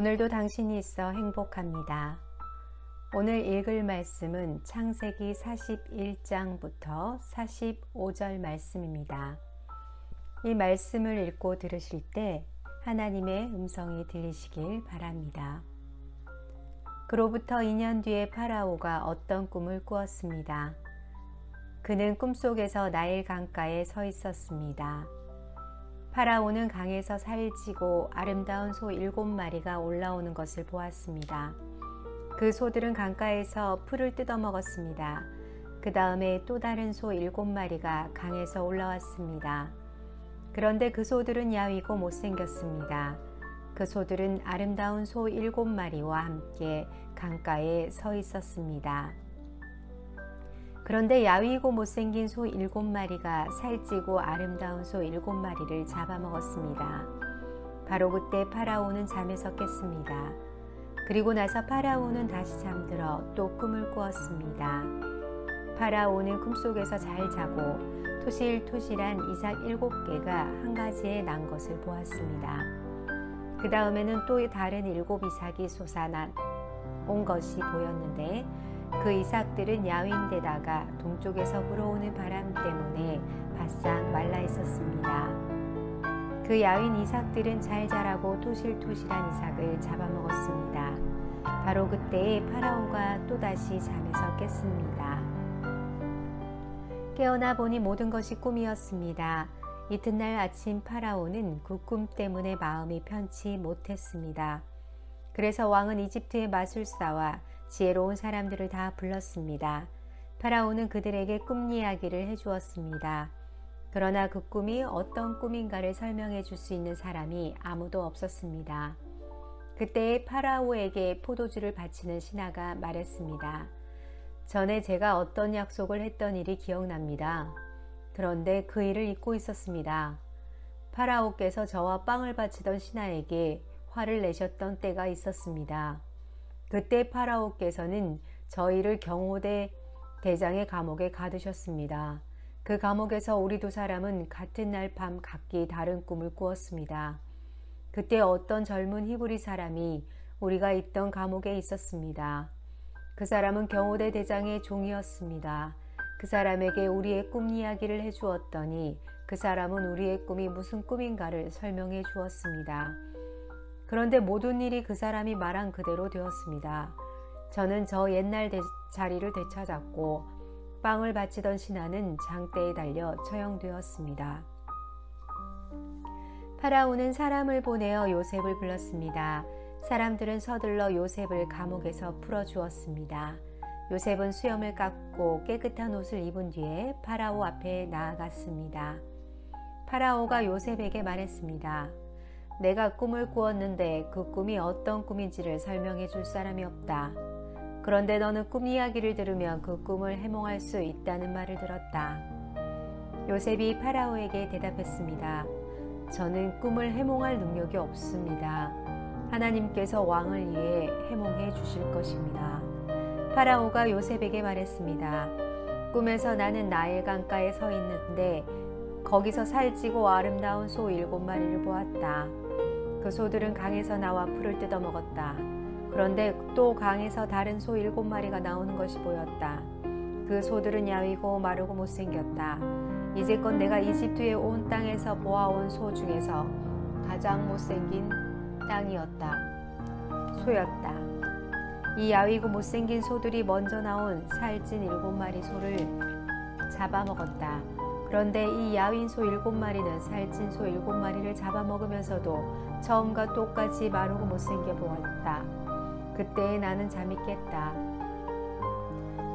오늘도 당신이 있어 행복합니다. 오늘 읽을 말씀은 창세기 41장부터 45절 말씀입니다. 이 말씀을 읽고 들으실 때 하나님의 음성이 들리시길 바랍니다. 그로부터 2년 뒤에 파라오가 어떤 꿈을 꾸었습니다. 그는 꿈속에서 나일 강가에 서 있었습니다. 파라오는 강에서 살찌고 아름다운 소 7마리가 올라오는 것을 보았습니다. 그 소들은 강가에서 풀을 뜯어먹었습니다. 그 다음에 또 다른 소 7마리가 강에서 올라왔습니다. 그런데 그 소들은 야위고 못생겼습니다. 그 소들은 아름다운 소 7마리와 함께 강가에 서 있었습니다. 그런데 야위고 못생긴 소 7마리가 살찌고 아름다운 소 7마리를 잡아먹었습니다. 바로 그때 파라오는 잠에서 깼습니다. 그리고 나서 파라오는 다시 잠들어 또 꿈을 꾸었습니다. 파라오는 꿈속에서 잘 자고 토실토실한 이삭 7개가 한 가지에 난 것을 보았습니다. 그 다음에는 또 다른 7 이삭이 솟아난 것이 보였는데 그 이삭들은 야윈데다가 동쪽에서 불어오는 바람 때문에 바싹 말라 있었습니다. 그 야윈 이삭들은 잘 자라고 토실토실한 이삭을 잡아먹었습니다. 바로 그때에 파라오가 또다시 잠에서 깼습니다. 깨어나 보니 모든 것이 꿈이었습니다. 이튿날 아침 파라오는 그 꿈 때문에 마음이 편치 못했습니다. 그래서 왕은 이집트의 마술사와 지혜로운 사람들을 다 불렀습니다. 파라오는 그들에게 꿈 이야기를 해주었습니다. 그러나 그 꿈이 어떤 꿈인가를 설명해 줄 수 있는 사람이 아무도 없었습니다. 그때 파라오에게 포도주를 바치는 신하가 말했습니다. 전에 제가 어떤 약속을 했던 일이 기억납니다. 그런데 그 일을 잊고 있었습니다. 파라오께서 저와 빵을 바치던 신하에게 화를 내셨던 때가 있었습니다. 그때 파라오께서는 저희를 경호대 대장의 감옥에 가두셨습니다. 그 감옥에서 우리 두 사람은 같은 날 밤 각기 다른 꿈을 꾸었습니다. 그때 어떤 젊은 히브리 사람이 우리가 있던 감옥에 있었습니다. 그 사람은 경호대 대장의 종이었습니다. 그 사람에게 우리의 꿈 이야기를 해주었더니 그 사람은 우리의 꿈이 무슨 꿈인가를 설명해 주었습니다. 그런데 모든 일이 그 사람이 말한 그대로 되었습니다. 저는 저 옛날 자리를 되찾았고 빵을 바치던 신하는 장대에 달려 처형되었습니다. 파라오는 사람을 보내어 요셉을 불렀습니다. 사람들은 서둘러 요셉을 감옥에서 풀어주었습니다. 요셉은 수염을 깎고 깨끗한 옷을 입은 뒤에 파라오 앞에 나아갔습니다. 파라오가 요셉에게 말했습니다. 내가 꿈을 꾸었는데 그 꿈이 어떤 꿈인지를 설명해 줄 사람이 없다. 그런데 너는 꿈 이야기를 들으면 그 꿈을 해몽할 수 있다는 말을 들었다. 요셉이 파라오에게 대답했습니다. 저는 꿈을 해몽할 능력이 없습니다. 하나님께서 왕을 위해 해몽해 주실 것입니다. 파라오가 요셉에게 말했습니다. 꿈에서 나는 나일 강가에 서 있는데 거기서 살찌고 아름다운 소 7마리를 보았다. 그 소들은 강에서 나와 풀을 뜯어먹었다. 그런데 또 강에서 다른 소 7마리가 나오는 것이 보였다. 그 소들은 야위고 마르고 못생겼다. 이제껏 내가 이집트의 온 땅에서 보아온 소 중에서 가장 못생긴 소였다. 이 야위고 못생긴 소들이 먼저 나온 살찐 7마리 소를 잡아먹었다. 그런데 이 야윈 소 7마리는 살찐 소 7마리를 잡아먹으면서도 처음과 똑같이 마르고 못생겨 보았다. 그때 나는 잠이 깼다.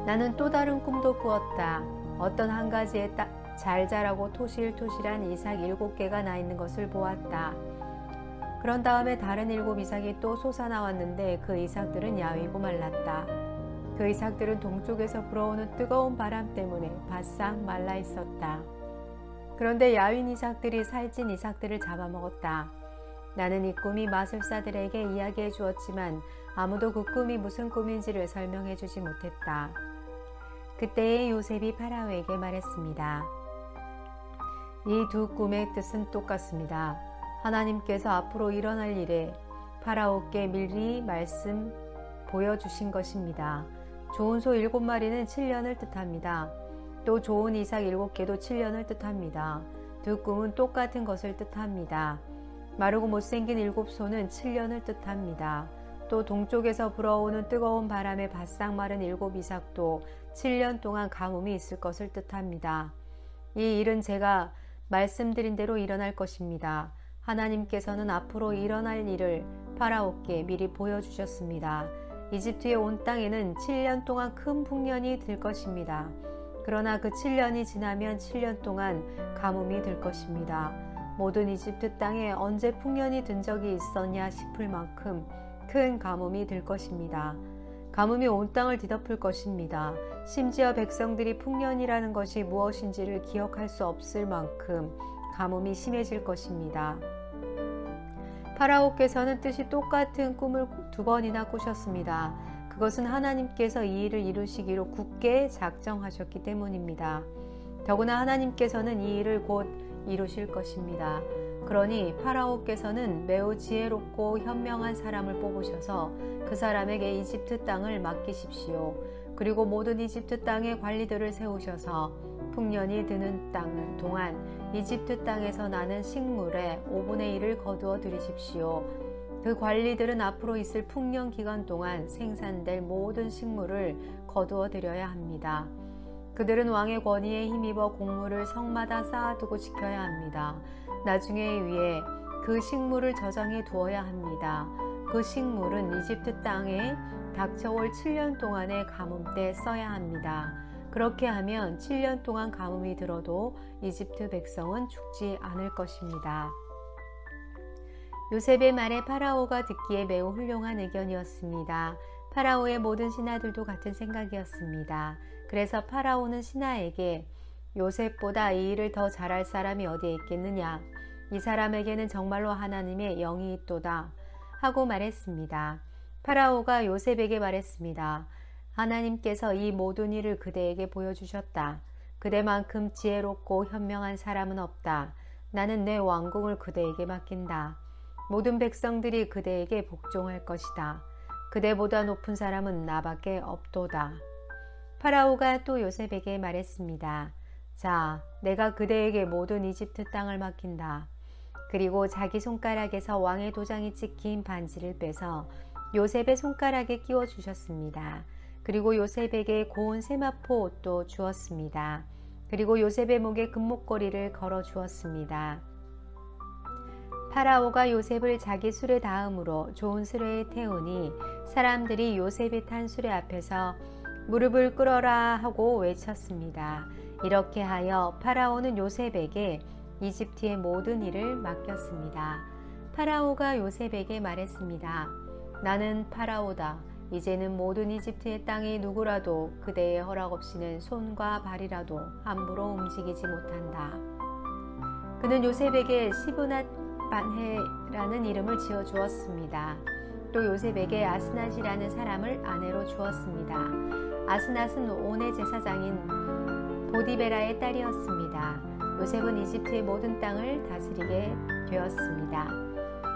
나는 또 다른 꿈도 꾸었다. 어떤 한 가지에 잘 자라고 토실토실한 이삭 7개가 나 있는 것을 보았다. 그런 다음에 다른 7 이삭이 또 솟아나왔는데 그 이삭들은 야위고 말랐다. 그 이삭들은 동쪽에서 불어오는 뜨거운 바람 때문에 바싹 말라 있었다. 그런데 야윈 이삭들이 살찐 이삭들을 잡아먹었다. 나는 이 꿈이 마술사들에게 이야기해 주었지만 아무도 그 꿈이 무슨 꿈인지를 설명해 주지 못했다. 그때의 요셉이 파라오에게 말했습니다. 이 두 꿈의 뜻은 똑같습니다. 하나님께서 앞으로 일어날 일에 파라오께 미리 말씀 보여주신 것입니다. 좋은 소 7마리는 7년을 뜻합니다. 또 좋은 이삭 7개도 7년을 뜻합니다. 두 꿈은 똑같은 것을 뜻합니다. 마르고 못생긴 7소는 7년을 뜻합니다. 또 동쪽에서 불어오는 뜨거운 바람에 바싹 마른 7 이삭도 7년 동안 가뭄이 있을 것을 뜻합니다. 이 일은 제가 말씀드린 대로 일어날 것입니다. 하나님께서는 앞으로 일어날 일을 파라오께 미리 보여주셨습니다. 이집트의 온 땅에는 7년 동안 큰 풍년이 들 것입니다. 그러나 그 7년이 지나면 7년 동안 가뭄이 들 것입니다. 모든 이집트 땅에 언제 풍년이 든 적이 있었냐 싶을 만큼 큰 가뭄이 들 것입니다. 가뭄이 온 땅을 뒤덮을 것입니다. 심지어 백성들이 풍년이라는 것이 무엇인지를 기억할 수 없을 만큼 가뭄이 심해질 것입니다. 파라오께서는 뜻이 똑같은 꿈을 2번이나 꾸셨습니다. 그것은 하나님께서 이 일을 이루시기로 굳게 작정하셨기 때문입니다. 더구나 하나님께서는 이 일을 곧 이루실 것입니다. 그러니 파라오께서는 매우 지혜롭고 현명한 사람을 뽑으셔서 그 사람에게 이집트 땅을 맡기십시오. 그리고 모든 이집트 땅의 관리들을 세우셔서 풍년이 드는 땅을 동안 이집트 땅에서 나는 식물의 5분의 1을 거두어 드리십시오. 그 관리들은 앞으로 있을 풍년 기간 동안 생산될 모든 식물을 거두어 드려야 합니다. 그들은 왕의 권위에 힘입어 곡물을 성마다 쌓아두고 지켜야 합니다. 나중에 위에 그 식물을 저장해 두어야 합니다. 그 식물은 이집트 땅에 닥쳐올 7년 동안의 가뭄 때 써야 합니다. 그렇게 하면 7년 동안 가뭄이 들어도 이집트 백성은 죽지 않을 것입니다. 요셉의 말에 파라오가 듣기에 매우 훌륭한 의견이었습니다. 파라오의 모든 신하들도 같은 생각이었습니다. 그래서 파라오는 신하에게 요셉보다 이 일을 더 잘할 사람이 어디에 있겠느냐? 이 사람에게는 정말로 하나님의 영이 있도다 하고 말했습니다. 파라오가 요셉에게 말했습니다. 하나님께서 이 모든 일을 그대에게 보여주셨다. 그대만큼 지혜롭고 현명한 사람은 없다. 나는 내 왕궁을 그대에게 맡긴다. 모든 백성들이 그대에게 복종할 것이다. 그대보다 높은 사람은 나밖에 없도다. 파라오가 또 요셉에게 말했습니다. 자, 내가 그대에게 모든 이집트 땅을 맡긴다. 그리고 자기 손가락에서 왕의 도장이 찍힌 반지를 빼서 요셉의 손가락에 끼워 주셨습니다. 그리고 요셉에게 고운 세마포 옷도 주었습니다. 그리고 요셉의 목에 금목걸이를 걸어 주었습니다. 파라오가 요셉을 자기 수레 다음으로 좋은 수레에 태우니 사람들이 요셉이 탄 수레 앞에서 무릎을 꿇어라 하고 외쳤습니다. 이렇게 하여 파라오는 요셉에게 이집트의 모든 일을 맡겼습니다. 파라오가 요셉에게 말했습니다. 나는 파라오다. 이제는 모든 이집트의 땅의 누구라도 그대의 허락 없이는 손과 발이라도 함부로 움직이지 못한다. 그는 요셉에게 시브낫 반헤라는 이름을 지어 주었습니다. 또 요셉에게 아스낫이라는 사람을 아내로 주었습니다. 아스낫은 온의 제사장인 보디베라의 딸이었습니다. 요셉은 이집트의 모든 땅을 다스리게 되었습니다.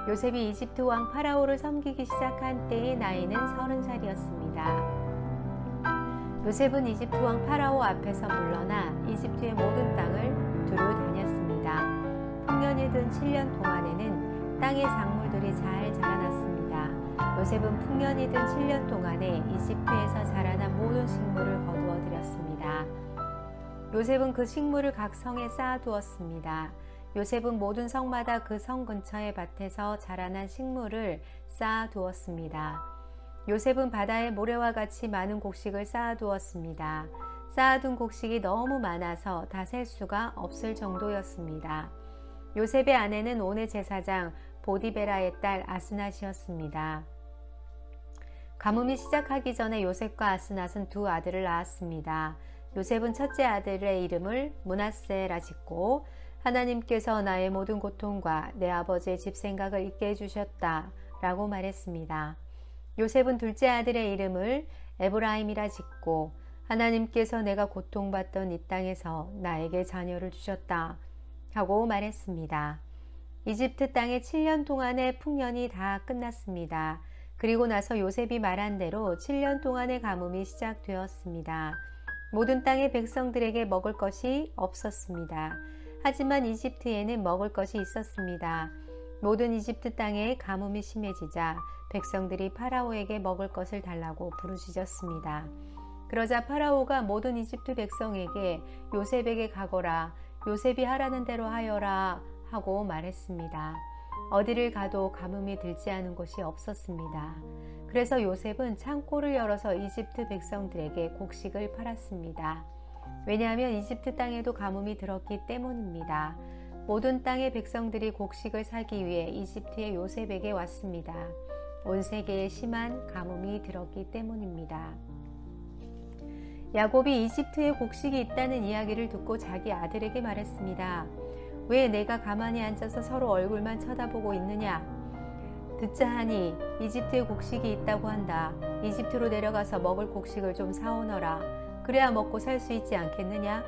요셉이 이집트 왕 파라오를 섬기기 시작한 때의 나이는 30살이었습니다. 요셉은 이집트 왕 파라오 앞에서 물러나 이집트의 모든 땅을 두루 다녔습니다. 풍년이 든 7년 동안에는 땅의 작물들이 잘 자라났습니다. 요셉은 풍년이 든 7년 동안에 이집트에서 자라난 모든 식물을 거두어 들였습니다. 요셉은 그 식물을 각 성에 쌓아두었습니다. 요셉은 모든 성마다 그 성 근처의 밭에서 자라난 식물을 쌓아두었습니다. 요셉은 바다의 모래와 같이 많은 곡식을 쌓아두었습니다. 쌓아둔 곡식이 너무 많아서 다 셀 수가 없을 정도였습니다. 요셉의 아내는 온의 제사장 보디베라의 딸 아스낫이었습니다. 가뭄이 시작하기 전에 요셉과 아스낫은 두 아들을 낳았습니다. 요셉은 첫째 아들의 이름을 므낫세라 짓고 하나님께서 나의 모든 고통과 내 아버지의 집 생각을 잊게 해주셨다 라고 말했습니다. 요셉은 둘째 아들의 이름을 에브라임이라 짓고 하나님께서 내가 고통받던 이 땅에서 나에게 자녀를 주셨다 하고 말했습니다. 이집트 땅의 7년 동안의 풍년이 다 끝났습니다. 그리고 나서 요셉이 말한 대로 7년 동안의 가뭄이 시작되었습니다. 모든 땅의 백성들에게 먹을 것이 없었습니다. 하지만 이집트에는 먹을 것이 있었습니다. 모든 이집트 땅에 가뭄이 심해지자 백성들이 파라오에게 먹을 것을 달라고 부르짖었습니다. 그러자 파라오가 모든 이집트 백성에게 요셉에게 가거라, 요셉이 하라는 대로 하여라 하고 말했습니다. 어디를 가도 가뭄이 들지 않은 곳이 없었습니다. 그래서 요셉은 창고를 열어서 이집트 백성들에게 곡식을 팔았습니다. 왜냐하면 이집트 땅에도 가뭄이 들었기 때문입니다. 모든 땅의 백성들이 곡식을 사기 위해 이집트의 요셉에게 왔습니다. 온 세계에 심한 가뭄이 들었기 때문입니다. 야곱이 이집트에 곡식이 있다는 이야기를 듣고 자기 아들에게 말했습니다. 왜 내가 가만히 앉아서 서로 얼굴만 쳐다보고 있느냐? 듣자 하니 이집트에 곡식이 있다고 한다. 이집트로 내려가서 먹을 곡식을 좀 사오너라. 그래야 먹고 살 수 있지 않겠느냐?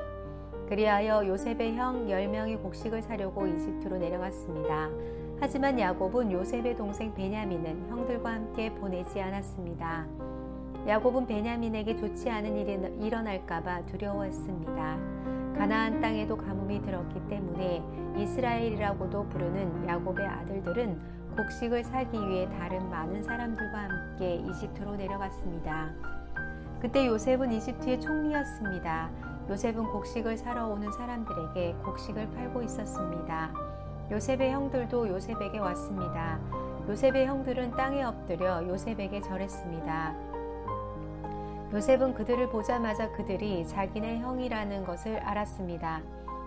그리하여 요셉의 형 10명이 곡식을 사려고 이집트로 내려갔습니다. 하지만 야곱은 요셉의 동생 베냐민은 형들과 함께 보내지 않았습니다. 야곱은 베냐민에게 좋지 않은 일이 일어날까봐 두려워했습니다. 가나안 땅에도 가뭄이 들었기 때문에 이스라엘이라고도 부르는 야곱의 아들들은 곡식을 사기 위해 다른 많은 사람들과 함께 이집트로 내려갔습니다. 그때 요셉은 이집트의 총리였습니다. 요셉은 곡식을 사러 오는 사람들에게 곡식을 팔고 있었습니다. 요셉의 형들도 요셉에게 왔습니다. 요셉의 형들은 땅에 엎드려 요셉에게 절했습니다. 요셉은 그들을 보자마자 그들이 자기네 형이라는 것을 알았습니다.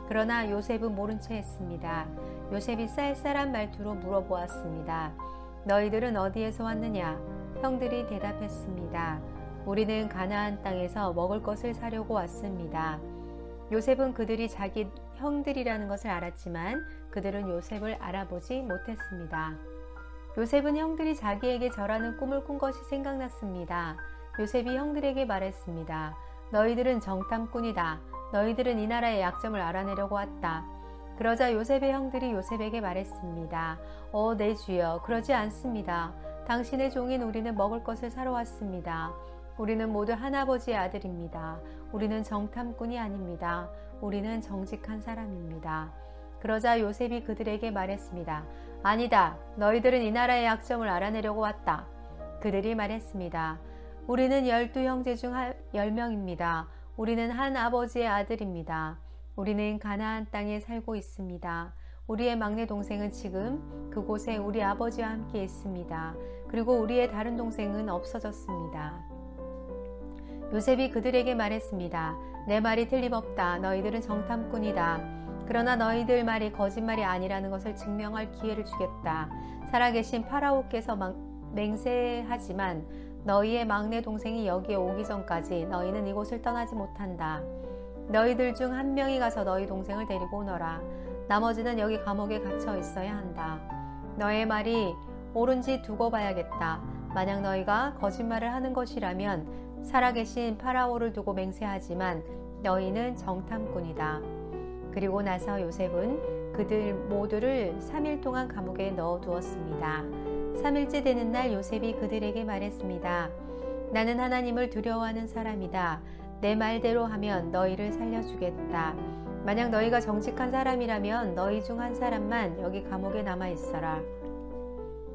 그러나 요셉은 모른 채 했습니다. 요셉이 쌀쌀한 말투로 물어보았습니다. 너희들은 어디에서 왔느냐? 형들이 대답했습니다. 우리는 가나안 땅에서 먹을 것을 사려고 왔습니다. 요셉은 그들이 자기 형들이라는 것을 알았지만 그들은 요셉을 알아보지 못했습니다. 요셉은 형들이 자기에게 절하는 꿈을 꾼 것이 생각났습니다. 요셉이 형들에게 말했습니다. 너희들은 정탐꾼이다. 너희들은 이 나라의 약점을 알아내려고 왔다. 그러자 요셉의 형들이 요셉에게 말했습니다. 내 주여, 그러지 않습니다. 당신의 종인 우리는 먹을 것을 사러 왔습니다. 우리는 모두 한아버지의 아들입니다. 우리는 정탐꾼이 아닙니다. 우리는 정직한 사람입니다. 그러자 요셉이 그들에게 말했습니다. 아니다. 너희들은 이 나라의 약점을 알아내려고 왔다. 그들이 말했습니다. 우리는 12형제 중 10명입니다. 우리는 한 아버지의 아들입니다. 우리는 가나안 땅에 살고 있습니다. 우리의 막내 동생은 지금 그곳에 우리 아버지와 함께 있습니다. 그리고 우리의 다른 동생은 없어졌습니다. 요셉이 그들에게 말했습니다. 내 말이 틀림없다. 너희들은 정탐꾼이다. 그러나 너희들 말이 거짓말이 아니라는 것을 증명할 기회를 주겠다. 살아계신 파라오께서 맹세하지만 너희의 막내 동생이 여기에 오기 전까지 너희는 이곳을 떠나지 못한다. 너희들 중 한 명이 가서 너희 동생을 데리고 오너라. 나머지는 여기 감옥에 갇혀 있어야 한다. 너의 말이 옳은지 두고 봐야겠다. 만약 너희가 거짓말을 하는 것이라면 살아계신 파라오를 두고 맹세하지만 너희는 정탐꾼이다. 그리고 나서 요셉은 그들 모두를 3일 동안 감옥에 넣어두었습니다. 3일째 되는 날 요셉이 그들에게 말했습니다. 나는 하나님을 두려워하는 사람이다. 내 말대로 하면 너희를 살려주겠다. 만약 너희가 정직한 사람이라면 너희 중 한 사람만 여기 감옥에 남아 있어라.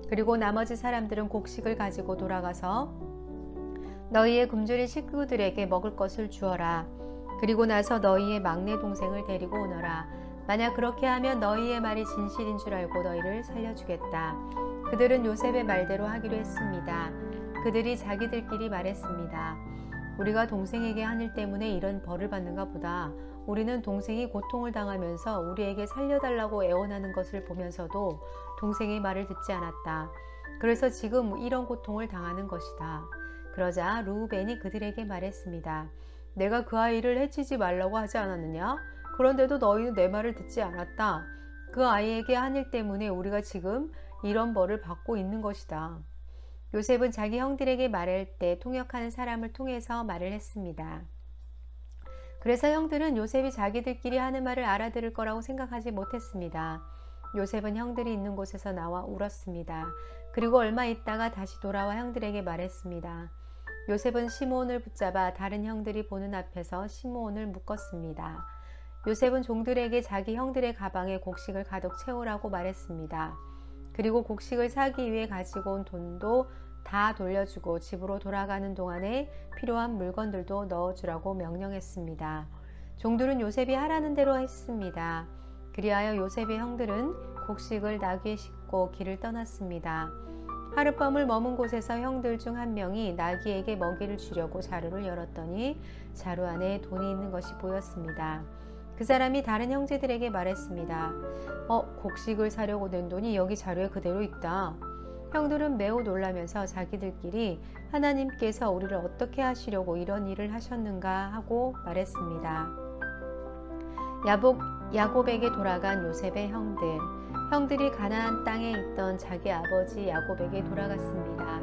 그리고 나머지 사람들은 곡식을 가지고 돌아가서 너희의 굶주린 식구들에게 먹을 것을 주어라. 그리고 나서 너희의 막내 동생을 데리고 오너라. 만약 그렇게 하면 너희의 말이 진실인 줄 알고 너희를 살려주겠다. 그들은 요셉의 말대로 하기로 했습니다. 그들이 자기들끼리 말했습니다. 우리가 동생에게 한 일 때문에 이런 벌을 받는가 보다. 우리는 동생이 고통을 당하면서 우리에게 살려달라고 애원하는 것을 보면서도 동생의 말을 듣지 않았다. 그래서 지금 이런 고통을 당하는 것이다. 그러자 르우벤이 그들에게 말했습니다. 내가 그 아이를 해치지 말라고 하지 않았느냐? 그런데도 너희는 내 말을 듣지 않았다. 그 아이에게 한 일 때문에 우리가 지금 이런 벌을 받고 있는 것이다. 요셉은 자기 형들에게 말할 때 통역하는 사람을 통해서 말을 했습니다. 그래서 형들은 요셉이 자기들끼리 하는 말을 알아들을 거라고 생각하지 못했습니다. 요셉은 형들이 있는 곳에서 나와 울었습니다. 그리고 얼마 있다가 다시 돌아와 형들에게 말했습니다. 요셉은 시므온을 붙잡아 다른 형들이 보는 앞에서 시므온을 묶었습니다. 요셉은 종들에게 자기 형들의 가방에 곡식을 가득 채우라고 말했습니다. 그리고 곡식을 사기 위해 가지고 온 돈도 다 돌려주고 집으로 돌아가는 동안에 필요한 물건들도 넣어주라고 명령했습니다. 종들은 요셉이 하라는 대로 했습니다. 그리하여 요셉의 형들은 곡식을 나귀에 싣고 길을 떠났습니다. 하룻밤을 머문 곳에서 형들 중 한 명이 나귀에게 먹이를 주려고 자루를 열었더니 자루 안에 돈이 있는 것이 보였습니다. 그 사람이 다른 형제들에게 말했습니다. 곡식을 사려고 낸 돈이 여기 자루에 그대로 있다. 형들은 매우 놀라면서 자기들끼리 하나님께서 우리를 어떻게 하시려고 이런 일을 하셨는가 하고 말했습니다. 야곱에게 돌아간 요셉의 형들이 가나안 땅에 있던 자기 아버지 야곱에게 돌아갔습니다.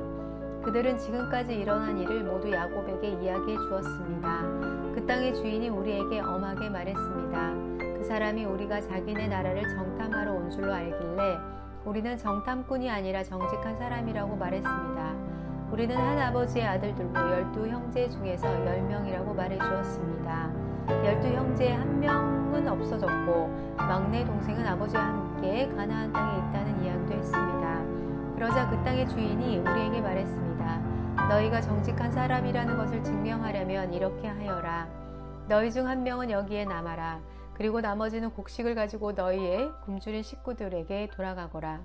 그들은 지금까지 일어난 일을 모두 야곱에게 이야기해 주었습니다. 그 땅의 주인이 우리에게 엄하게 말했습니다. 그 사람이 우리가 자기네 나라를 정탐하러 온 줄로 알길래 우리는 정탐꾼이 아니라 정직한 사람이라고 말했습니다. 우리는 한 아버지의 아들들로 12형제 중에서 10명이라고 말해 주었습니다. 12형제의 한 명은 없어졌고 막내 동생은 아버지와 함께 가나안 땅에 있다는 이야기도 했습니다. 그러자 그 땅의 주인이 우리에게 말했습니다. 너희가 정직한 사람이라는 것을 증명하려면 이렇게 하여라. 너희 중 한 명은 여기에 남아라. 그리고 나머지는 곡식을 가지고 너희의 굶주린 식구들에게 돌아가거라.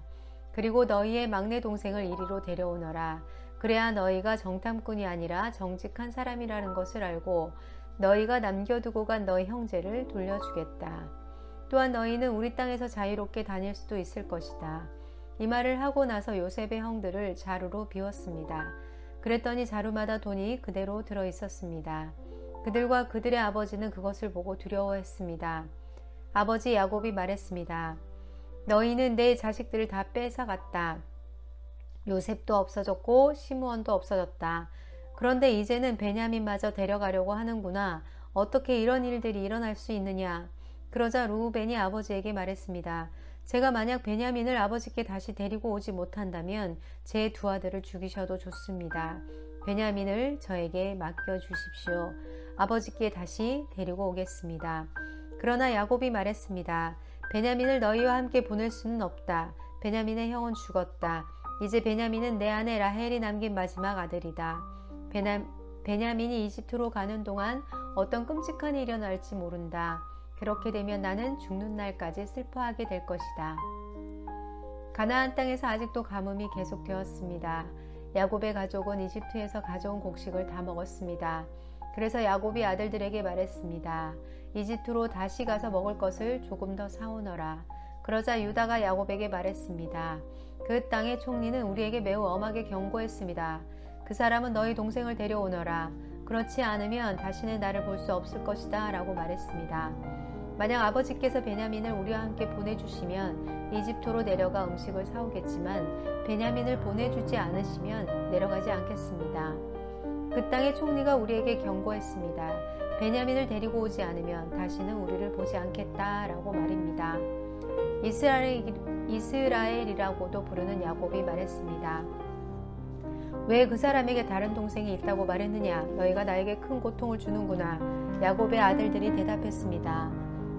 그리고 너희의 막내 동생을 이리로 데려오너라. 그래야 너희가 정탐꾼이 아니라 정직한 사람이라는 것을 알고 너희가 남겨두고 간 너희 형제를 돌려주겠다. 또한 너희는 우리 땅에서 자유롭게 다닐 수도 있을 것이다. 이 말을 하고 나서 요셉의 형들을 자루로 비웠습니다. 그랬더니 자루마다 돈이 그대로 들어 있었습니다. 그들과 그들의 아버지는 그것을 보고 두려워했습니다. 아버지 야곱이 말했습니다. 너희는 내 자식들을 다 뺏어갔다. 요셉도 없어졌고 시므온도 없어졌다. 그런데 이제는 베냐민마저 데려가려고 하는구나. 어떻게 이런 일들이 일어날 수 있느냐. 그러자 르우벤이 아버지에게 말했습니다. 제가 만약 베냐민을 아버지께 다시 데리고 오지 못한다면 제 두 아들을 죽이셔도 좋습니다. 베냐민을 저에게 맡겨주십시오. 아버지께 다시 데리고 오겠습니다. 그러나 야곱이 말했습니다. 베냐민을 너희와 함께 보낼 수는 없다. 베냐민의 형은 죽었다. 이제 베냐민은 내 아내 라헬이 남긴 마지막 아들이다. 베냐민이 이집트로 가는 동안 어떤 끔찍한 일이 일어날지 모른다. 그렇게 되면 나는 죽는 날까지 슬퍼하게 될 것이다. 가나안 땅에서 아직도 가뭄이 계속되었습니다. 야곱의 가족은 이집트에서 가져온 곡식을 다 먹었습니다. 그래서 야곱이 아들들에게 말했습니다. 이집트로 다시 가서 먹을 것을 조금 더 사오너라. 그러자 유다가 야곱에게 말했습니다. 그 땅의 총리는 우리에게 매우 엄하게 경고했습니다. 그 사람은 너희 동생을 데려오너라. 그렇지 않으면 다시는 나를 볼 수 없을 것이다 라고 말했습니다. 만약 아버지께서 베냐민을 우리와 함께 보내주시면 이집트로 내려가 음식을 사오겠지만 베냐민을 보내주지 않으시면 내려가지 않겠습니다. 그 땅의 총리가 우리에게 경고했습니다. 베냐민을 데리고 오지 않으면 다시는 우리를 보지 않겠다 라고 말입니다. 이스라엘이라고도 부르는 야곱이 말했습니다. 왜 그 사람에게 다른 동생이 있다고 말했느냐? 너희가 나에게 큰 고통을 주는구나. 야곱의 아들들이 대답했습니다.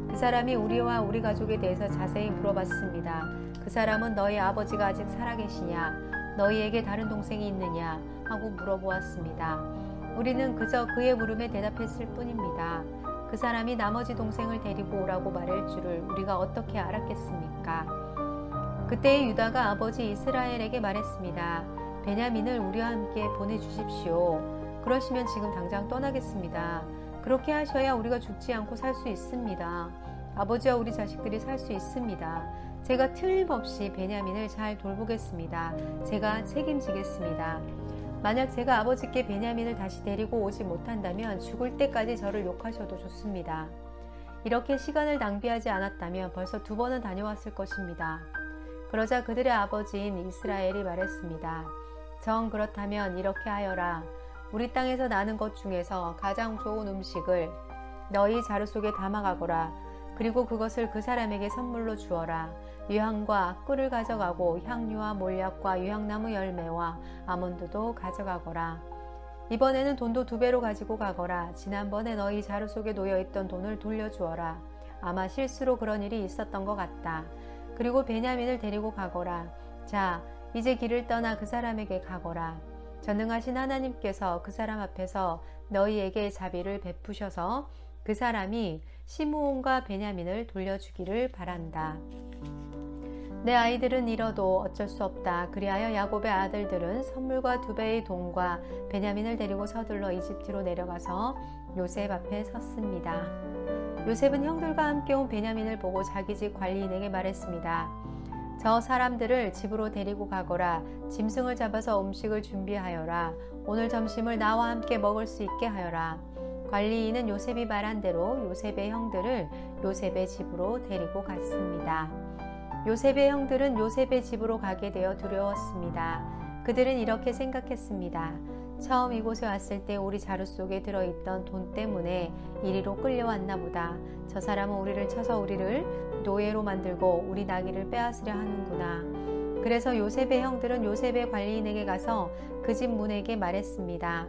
그 사람이 우리와 우리 가족에 대해서 자세히 물어봤습니다. 그 사람은 너희 아버지가 아직 살아계시냐? 너희에게 다른 동생이 있느냐? 하고 물어보았습니다. 우리는 그저 그의 물음에 대답했을 뿐입니다. 그 사람이 나머지 동생을 데리고 오라고 말할 줄을 우리가 어떻게 알았겠습니까? 그때 유다가 아버지 이스라엘에게 말했습니다. 베냐민을 우리와 함께 보내주십시오. 그러시면 지금 당장 떠나겠습니다. 그렇게 하셔야 우리가 죽지 않고 살 수 있습니다. 아버지와 우리 자식들이 살 수 있습니다. 제가 틀림없이 베냐민을 잘 돌보겠습니다. 제가 책임지겠습니다. 만약 제가 아버지께 베냐민을 다시 데리고 오지 못한다면 죽을 때까지 저를 욕하셔도 좋습니다. 이렇게 시간을 낭비하지 않았다면 벌써 2번은 다녀왔을 것입니다. 그러자 그들의 아버지인 이스라엘이 말했습니다. 정 그렇다면 이렇게 하여라. 우리 땅에서 나는 것 중에서 가장 좋은 음식을 너희 자루 속에 담아가거라. 그리고 그것을 그 사람에게 선물로 주어라. 유향과 꿀을 가져가고 향유와 몰약과 유향나무 열매와 아몬드도 가져가거라. 이번에는 돈도 2배로 가지고 가거라. 지난번에 너희 자루 속에 놓여있던 돈을 돌려주어라. 아마 실수로 그런 일이 있었던 것 같다. 그리고 베냐민을 데리고 가거라. 자, 이제 길을 떠나 그 사람에게 가거라. 전능하신 하나님께서 그 사람 앞에서 너희에게 자비를 베푸셔서 그 사람이 시므온과 베냐민을 돌려주기를 바란다. 내 아이들은 잃어도 어쩔 수 없다. 그리하여 야곱의 아들들은 선물과 2배의 돈과 베냐민을 데리고 서둘러 이집트로 내려가서 요셉 앞에 섰습니다. 요셉은 형들과 함께 온 베냐민을 보고 자기 집 관리인에게 말했습니다. 저 사람들을 집으로 데리고 가거라. 짐승을 잡아서 음식을 준비하여라. 오늘 점심을 나와 함께 먹을 수 있게 하여라. 관리인은 요셉이 말한 대로 요셉의 형들을 요셉의 집으로 데리고 갔습니다. 요셉의 형들은 요셉의 집으로 가게 되어 두려웠습니다. 그들은 이렇게 생각했습니다. 처음 이곳에 왔을 때 우리 자루 속에 들어있던 돈 때문에 이리로 끌려왔나 보다. 저 사람은 우리를 쳐서 우리를 노예로 만들고 우리 나귀를 빼앗으려 하는구나. 그래서 요셉의 형들은 요셉의 관리인에게 가서 그 집 문에게 말했습니다.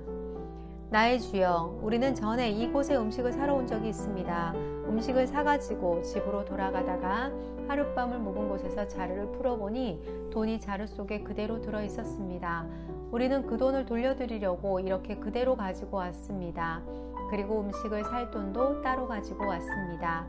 나의 주여, 우리는 전에 이곳에 음식을 사러 온 적이 있습니다. 음식을 사가지고 집으로 돌아가다가 하룻밤을 묵은 곳에서 자루를 풀어보니 돈이 자루 속에 그대로 들어있었습니다. 우리는 그 돈을 돌려드리려고 이렇게 그대로 가지고 왔습니다. 그리고 음식을 살 돈도 따로 가지고 왔습니다.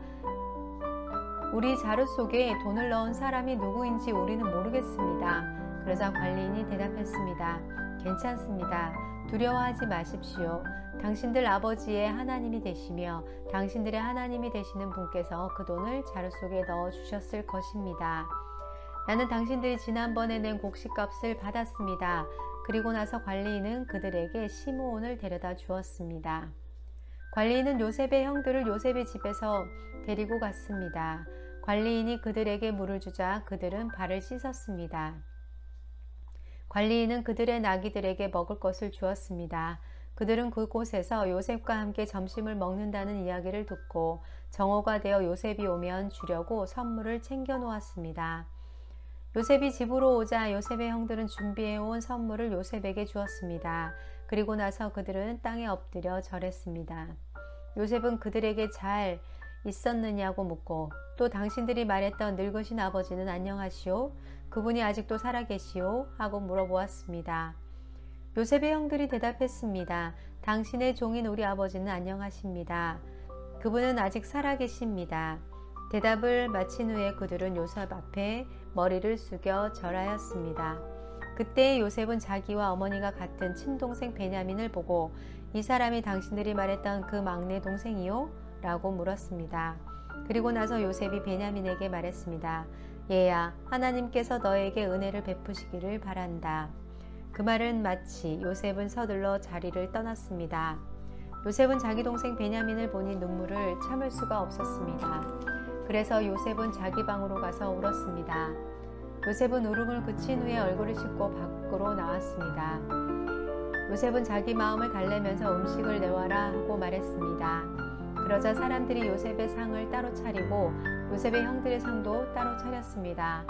우리 자루 속에 돈을 넣은 사람이 누구인지 우리는 모르겠습니다. 그러자 관리인이 대답했습니다. 괜찮습니다. 두려워하지 마십시오. 당신들 아버지의 하나님이 되시며 당신들의 하나님이 되시는 분께서 그 돈을 자루 속에 넣어 주셨을 것입니다. 나는 당신들이 지난번에 낸 곡식값을 받았습니다. 그리고 나서 관리인은 그들에게 시므온을 데려다 주었습니다. 관리인은 요셉의 형들을 요셉의 집에서 데리고 갔습니다. 관리인이 그들에게 물을 주자 그들은 발을 씻었습니다. 관리인은 그들의 나귀들에게 먹을 것을 주었습니다. 그들은 그곳에서 요셉과 함께 점심을 먹는다는 이야기를 듣고 정오가 되어 요셉이 오면 주려고 선물을 챙겨 놓았습니다. 요셉이 집으로 오자 요셉의 형들은 준비해온 선물을 요셉에게 주었습니다. 그리고 나서 그들은 땅에 엎드려 절했습니다. 요셉은 그들에게 잘 있었느냐고 묻고 또 당신들이 말했던 늙으신 아버지는 안녕하시오? 그분이 아직도 살아계시오? 하고 물어보았습니다. 요셉의 형들이 대답했습니다. 당신의 종인 우리 아버지는 안녕하십니다. 그분은 아직 살아계십니다. 대답을 마친 후에 그들은 요셉 앞에 머리를 숙여 절하였습니다. 그때 요셉은 자기와 어머니가 같은 친동생 베냐민을 보고 이 사람이 당신들이 말했던 그 막내 동생이요? 라고 물었습니다. 그리고 나서 요셉이 베냐민에게 말했습니다. 얘야, 하나님께서 너에게 은혜를 베푸시기를 바란다. 그 말은 마치 요셉은 서둘러 자리를 떠났습니다. 요셉은 자기 동생 베냐민을 보니 눈물을 참을 수가 없었습니다. 그래서 요셉은 자기 방으로 가서 울었습니다. 요셉은 울음을 그친 후에 얼굴을 씻고 밖으로 나왔습니다. 요셉은 자기 마음을 달래면서 음식을 내와라 하고 말했습니다. 그러자 사람들이 요셉의 상을 따로 차리고 요셉의 형들의 상도 따로 차렸습니다.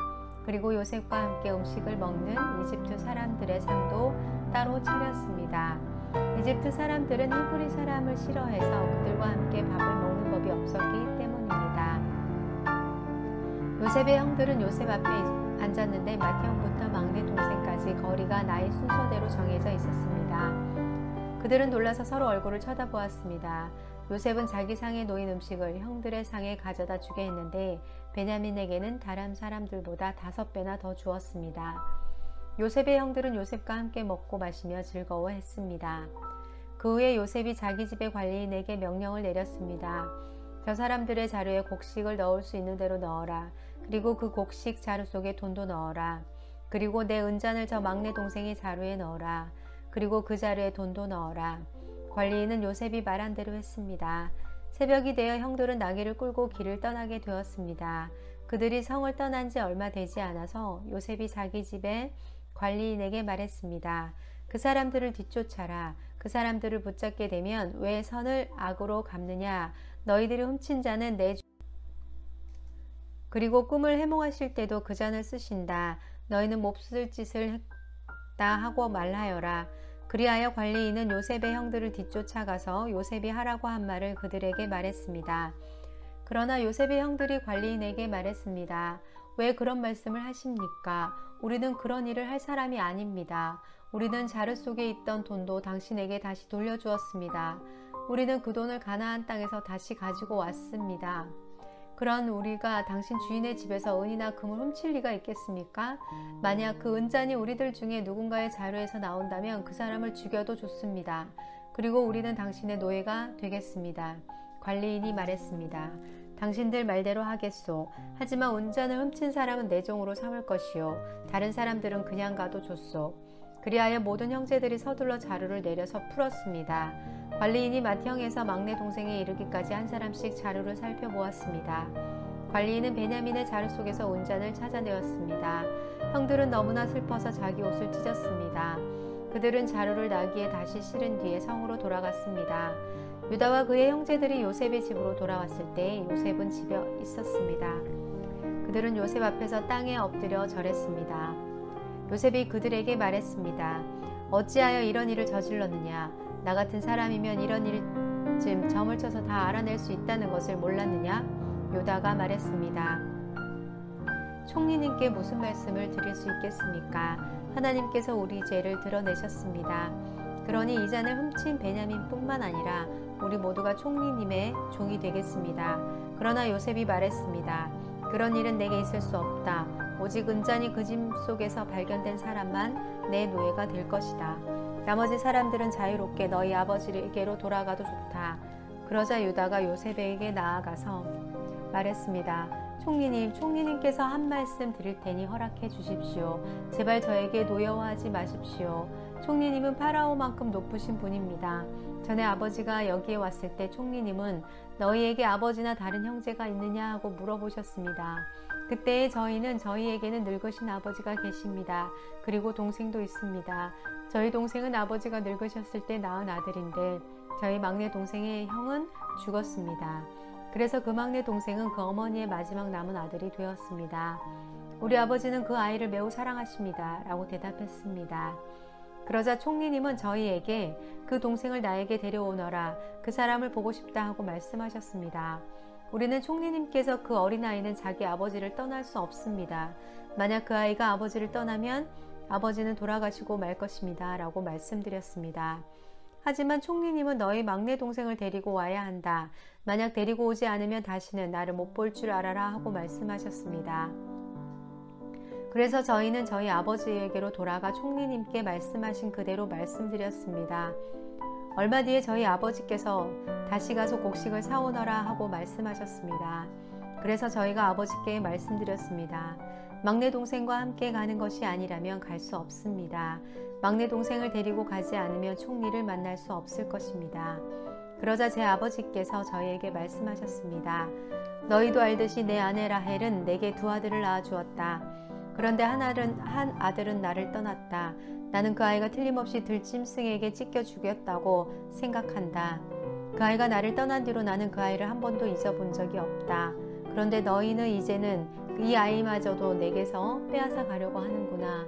그리고 요셉과 함께 음식을 먹는 이집트 사람들의 상도 따로 차렸습니다. 이집트 사람들은 히브리 사람을 싫어해서 그들과 함께 밥을 먹는 법이 없었기 때문입니다. 요셉의 형들은 요셉 앞에 앉았는데 맏형부터 막내 동생까지 거리가 나이 순서대로 정해져 있었습니다. 그들은 놀라서 서로 얼굴을 쳐다보았습니다. 요셉은 자기 상에 놓인 음식을 형들의 상에 가져다 주게 했는데 베냐민에게는 다른 사람들보다 5배나 더 주었습니다. 요셉의 형들은 요셉과 함께 먹고 마시며 즐거워했습니다. 그 후에 요셉이 자기 집의 관리인에게 명령을 내렸습니다. 저 사람들의 자루에 곡식을 넣을 수 있는 대로 넣어라. 그리고 그 곡식 자루 속에 돈도 넣어라. 그리고 내 은잔을 저 막내 동생의 자루에 넣어라. 그리고 그 자루에 돈도 넣어라. 관리인은 요셉이 말한 대로 했습니다. 새벽이 되어 형들은 나귀를 끌고 길을 떠나게 되었습니다. 그들이 성을 떠난 지 얼마 되지 않아서 요셉이 자기 집에 관리인에게 말했습니다. 그 사람들을 뒤쫓아라. 그 사람들을 붙잡게 되면 왜 선을 악으로 갚느냐? 너희들이 훔친 자는 그리고 꿈을 해몽하실 때도 그 잔을 쓰신다. 너희는 몹쓸 짓을 했다 하고 말하여라. 그리하여 관리인은 요셉의 형들을 뒤쫓아가서 요셉이 하라고 한 말을 그들에게 말했습니다. 그러나 요셉의 형들이 관리인에게 말했습니다. 왜 그런 말씀을 하십니까? 우리는 그런 일을 할 사람이 아닙니다. 우리는 자루 속에 있던 돈도 당신에게 다시 돌려주었습니다. 우리는 그 돈을 가나안 땅에서 다시 가지고 왔습니다. 그런 우리가 당신 주인의 집에서 은이나 금을 훔칠 리가 있겠습니까? 만약 그 은잔이 우리들 중에 누군가의 자루에서 나온다면 그 사람을 죽여도 좋습니다. 그리고 우리는 당신의 노예가 되겠습니다. 관리인이 말했습니다. 당신들 말대로 하겠소. 하지만 은잔을 훔친 사람은 내 종으로 삼을 것이요. 다른 사람들은 그냥 가도 좋소. 그리하여 모든 형제들이 서둘러 자루를 내려서 풀었습니다. 관리인이 맏형에서 막내 동생에 이르기까지 한 사람씩 자루를 살펴보았습니다. 관리인은 베냐민의 자루 속에서 은잔을 찾아내었습니다. 형들은 너무나 슬퍼서 자기 옷을 찢었습니다. 그들은 자루를 나귀에 다시 실은 뒤에 성으로 돌아갔습니다. 유다와 그의 형제들이 요셉의 집으로 돌아왔을 때 요셉은 집에 있었습니다. 그들은 요셉 앞에서 땅에 엎드려 절했습니다. 요셉이 그들에게 말했습니다. 어찌하여 이런 일을 저질렀느냐? 나 같은 사람이면 이런 일쯤 점을 쳐서 다 알아낼 수 있다는 것을 몰랐느냐? 유다가 말했습니다. 총리님께 무슨 말씀을 드릴 수 있겠습니까? 하나님께서 우리 죄를 드러내셨습니다. 그러니 이 잔을 훔친 베냐민뿐만 아니라 우리 모두가 총리님의 종이 되겠습니다. 그러나 요셉이 말했습니다. 그런 일은 내게 있을 수 없다. 오직 은잔이 그 짐 속에서 발견된 사람만 내 노예가 될 것이다. 나머지 사람들은 자유롭게 너희 아버지에게로 돌아가도 좋다. 그러자 유다가 요셉에게 나아가서 말했습니다. 총리님께서 한 말씀 드릴 테니 허락해 주십시오. 제발 저에게 노여워하지 마십시오. 총리님은 파라오만큼 높으신 분입니다. 전에 아버지가 여기에 왔을 때 총리님은 너희에게 아버지나 다른 형제가 있느냐 하고 물어보셨습니다. 그때 저희에게는 늙으신 아버지가 계십니다. 그리고 동생도 있습니다. 저희 동생은 아버지가 늙으셨을 때 낳은 아들인데 저희 막내 동생의 형은 죽었습니다. 그래서 그 막내 동생은 그 어머니의 마지막 남은 아들이 되었습니다. 우리 아버지는 그 아이를 매우 사랑하십니다. 라고 대답했습니다. 그러자 총리님은 저희에게 그 동생을 나에게 데려오너라. 그 사람을 보고 싶다 하고 말씀하셨습니다. 우리는 총리님께서 그 어린아이는 자기 아버지를 떠날 수 없습니다. 만약 그 아이가 아버지를 떠나면 아버지는 돌아가시고 말 것입니다. 라고 말씀드렸습니다. 하지만 총리님은 너희 막내 동생을 데리고 와야 한다. 만약 데리고 오지 않으면 다시는 나를 못 볼 줄 알아라 하고 말씀하셨습니다. 그래서 저희는 저희 아버지에게로 돌아가 총리님께 말씀하신 그대로 말씀드렸습니다. 얼마 뒤에 저희 아버지께서 다시 가서 곡식을 사오너라 하고 말씀하셨습니다. 그래서 저희가 아버지께 말씀드렸습니다. 막내 동생과 함께 가는 것이 아니라면 갈 수 없습니다. 막내 동생을 데리고 가지 않으면 총리를 만날 수 없을 것입니다. 그러자 제 아버지께서 저희에게 말씀하셨습니다. 너희도 알듯이 내 아내 라헬은 내게 두 아들을 낳아주었다. 그런데 한 아들은 나를 떠났다. 나는 그 아이가 틀림없이 들짐승에게 찢겨 죽였다고 생각한다. 그 아이가 나를 떠난 뒤로 나는 그 아이를 한 번도 잊어본 적이 없다. 그런데 너희는 이제는 이 아이마저도 내게서 빼앗아 가려고 하는구나.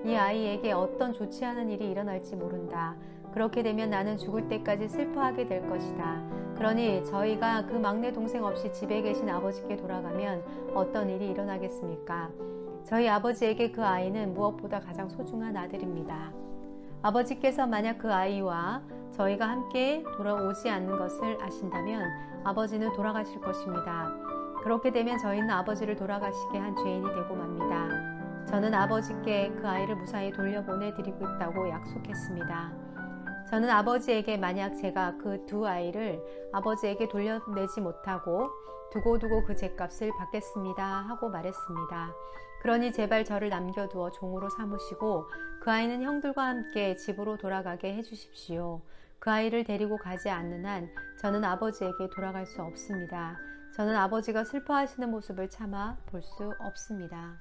이 아이에게 어떤 좋지 않은 일이 일어날지 모른다. 그렇게 되면 나는 죽을 때까지 슬퍼하게 될 것이다. 그러니 저희가 그 막내 동생 없이 집에 계신 아버지께 돌아가면 어떤 일이 일어나겠습니까? 저희 아버지에게 그 아이는 무엇보다 가장 소중한 아들입니다. 아버지께서 만약 그 아이와 저희가 함께 돌아오지 않는 것을 아신다면 아버지는 돌아가실 것입니다. 그렇게 되면 저희는 아버지를 돌아가시게 한 죄인이 되고 맙니다. 저는 아버지께 그 아이를 무사히 돌려보내드리고 있다고 약속했습니다. 저는 아버지에게 만약 제가 그 두 아이를 아버지에게 돌려내지 못하고 두고두고 그 죗값을 받겠습니다 하고 말했습니다. 그러니 제발 저를 남겨두어 종으로 삼으시고 그 아이는 형들과 함께 집으로 돌아가게 해주십시오. 그 아이를 데리고 가지 않는 한 저는 아버지에게 돌아갈 수 없습니다. 저는 아버지가 슬퍼하시는 모습을 참아 볼 수 없습니다.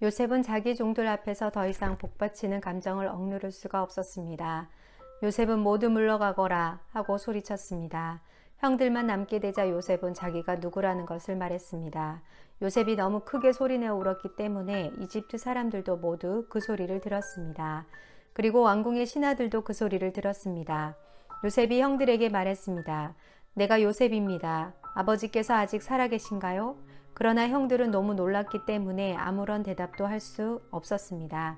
요셉은 자기 종들 앞에서 더 이상 복받치는 감정을 억누를 수가 없었습니다. 요셉은 모두 물러가거라 하고 소리쳤습니다. 형들만 남게 되자 요셉은 자기가 누구라는 것을 말했습니다. 요셉이 너무 크게 소리내어 울었기 때문에 이집트 사람들도 모두 그 소리를 들었습니다. 그리고 왕궁의 신하들도 그 소리를 들었습니다. 요셉이 형들에게 말했습니다. 내가 요셉입니다. 아버지께서 아직 살아계신가요? 그러나 형들은 너무 놀랐기 때문에 아무런 대답도 할 수 없었습니다.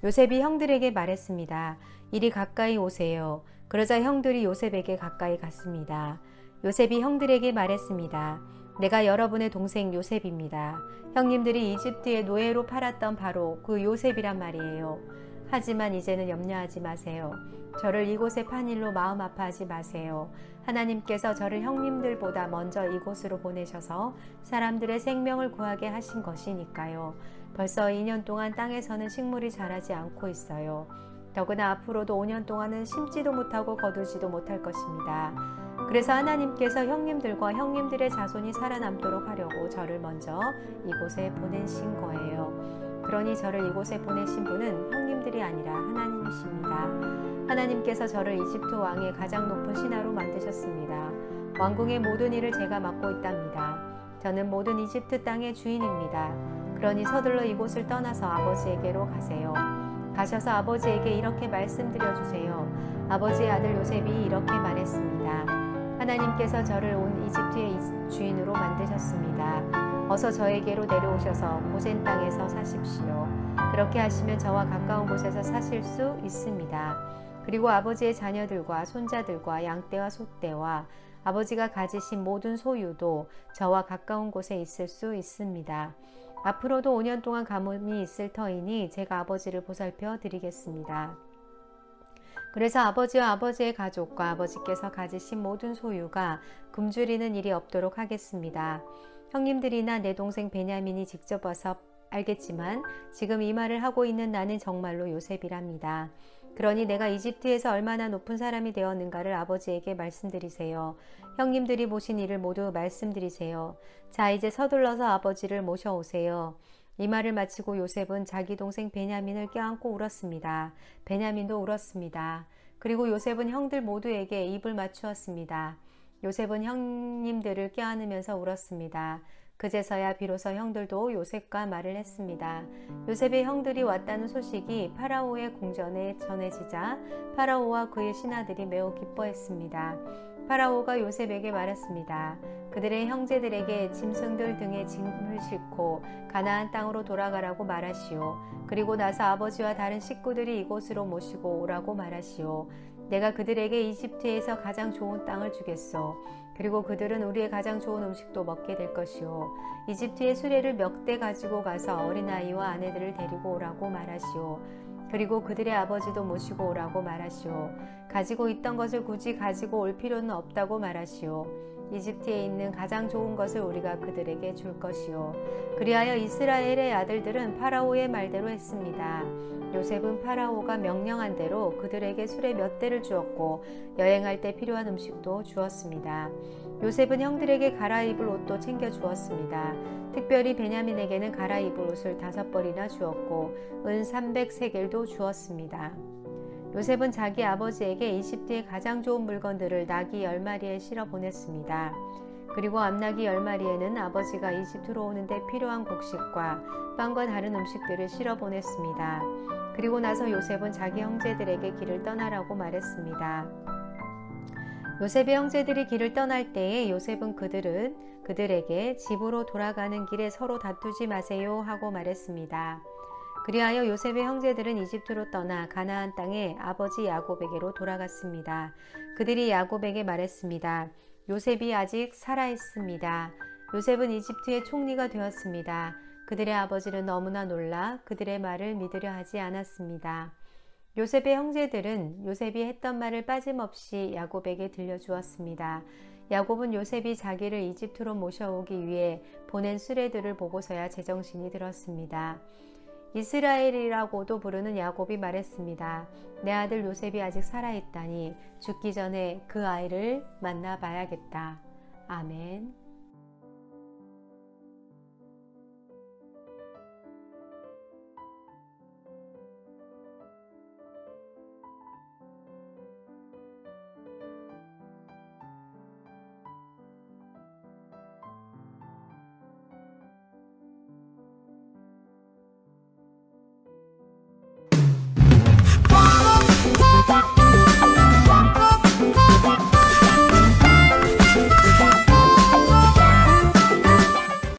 요셉이 형들에게 말했습니다. 이리 가까이 오세요. 그러자 형들이 요셉에게 가까이 갔습니다. 요셉이 형들에게 말했습니다. 내가 여러분의 동생 요셉입니다. 형님들이 이집트의 노예로 팔았던 바로 그 요셉이란 말이에요. 하지만 이제는 염려하지 마세요. 저를 이곳에 판 일로 마음 아파하지 마세요. 하나님께서 저를 형님들보다 먼저 이곳으로 보내셔서 사람들의 생명을 구하게 하신 것이니까요. 벌써 2년 동안 땅에서는 식물이 자라지 않고 있어요. 더구나 앞으로도 5년 동안은 심지도 못하고 거두지도 못할 것입니다. 그래서 하나님께서 형님들과 형님들의 자손이 살아남도록 하려고 저를 먼저 이곳에 보내신 거예요. 그러니 저를 이곳에 보내신 분은 형님들이 아니라 하나님이십니다. 하나님께서 저를 이집트 왕의 가장 높은 신하로 만드셨습니다. 왕궁의 모든 일을 제가 맡고 있답니다. 저는 모든 이집트 땅의 주인입니다. 그러니 서둘러 이곳을 떠나서 아버지에게로 가세요. 가셔서 아버지에게 이렇게 말씀드려 주세요. 아버지의 아들 요셉이 이렇게 말했습니다. 하나님께서 저를 온 이집트의 주인으로 만드셨습니다. 어서 저에게로 내려오셔서 고센 땅에서 사십시오. 그렇게 하시면 저와 가까운 곳에서 사실 수 있습니다. 그리고 아버지의 자녀들과 손자들과 양떼와 소떼와 아버지가 가지신 모든 소유도 저와 가까운 곳에 있을 수 있습니다. 앞으로도 5년 동안 가뭄이 있을 터이니 제가 아버지를 보살펴 드리겠습니다. 그래서 아버지와 아버지의 가족과 아버지께서 가지신 모든 소유가 굶주리는 일이 없도록 하겠습니다. 형님들이나 내 동생 베냐민이 직접 와서 알겠지만 지금 이 말을 하고 있는 나는 정말로 요셉이랍니다. 그러니 내가 이집트에서 얼마나 높은 사람이 되었는가를 아버지에게 말씀드리세요. 형님들이 보신 일을 모두 말씀드리세요. 자, 이제 서둘러서 아버지를 모셔오세요. 이 말을 마치고 요셉은 자기 동생 베냐민을 껴안고 울었습니다. 베냐민도 울었습니다. 그리고 요셉은 형들 모두에게 입을 맞추었습니다. 요셉은 형님들을 껴안으면서 울었습니다. 그제서야 비로소 형들도 요셉과 말을 했습니다. 요셉의 형들이 왔다는 소식이 파라오의 궁전에 전해지자 파라오와 그의 신하들이 매우 기뻐했습니다. 파라오가 요셉에게 말했습니다. 그들의 형제들에게 짐승들 등의 짐을 싣고 가나안 땅으로 돌아가라고 말하시오. 그리고 나서 아버지와 다른 식구들이 이곳으로 모시고 오라고 말하시오. 내가 그들에게 이집트에서 가장 좋은 땅을 주겠소. 그리고 그들은 우리의 가장 좋은 음식도 먹게 될 것이오. 이집트의 수레를 몇 대 가지고 가서 어린아이와 아내들을 데리고 오라고 말하시오. 그리고 그들의 아버지도 모시고 오라고 말하시오. 가지고 있던 것을 굳이 가지고 올 필요는 없다고 말하시오. 이집트에 있는 가장 좋은 것을 우리가 그들에게 줄 것이오. 그리하여 이스라엘의 아들들은 파라오의 말대로 했습니다. 요셉은 파라오가 명령한 대로 그들에게 수레 몇 대를 주었고 여행할 때 필요한 음식도 주었습니다. 요셉은 형들에게 갈아입을 옷도 챙겨 주었습니다. 특별히 베냐민에게는 갈아입을 옷을 5벌이나 주었고 은 300세겔도 주었습니다. 요셉은 자기 아버지에게 이집트의 가장 좋은 물건들을 나귀 10마리에 실어 보냈습니다. 그리고 암나귀 10마리에는 아버지가 이집트로 오는데 필요한 곡식과 빵과 다른 음식들을 실어 보냈습니다. 그리고 나서 요셉은 자기 형제들에게 길을 떠나라고 말했습니다. 요셉의 형제들이 길을 떠날 때에 요셉은 그들에게 집으로 돌아가는 길에 서로 다투지 마세요 하고 말했습니다. 그리하여 요셉의 형제들은 이집트로 떠나 가나안 땅에 아버지 야곱에게로 돌아갔습니다. 그들이 야곱에게 말했습니다. 요셉이 아직 살아있습니다. 요셉은 이집트의 총리가 되었습니다. 그들의 아버지는 너무나 놀라 그들의 말을 믿으려 하지 않았습니다. 요셉의 형제들은 요셉이 했던 말을 빠짐없이 야곱에게 들려주었습니다. 야곱은 요셉이 자기를 이집트로 모셔오기 위해 보낸 수레들을 보고서야 제정신이 들었습니다. 이스라엘이라고도 부르는 야곱이 말했습니다. 내 아들 요셉이 아직 살아있다니 죽기 전에 그 아이를 만나봐야겠다. 아멘.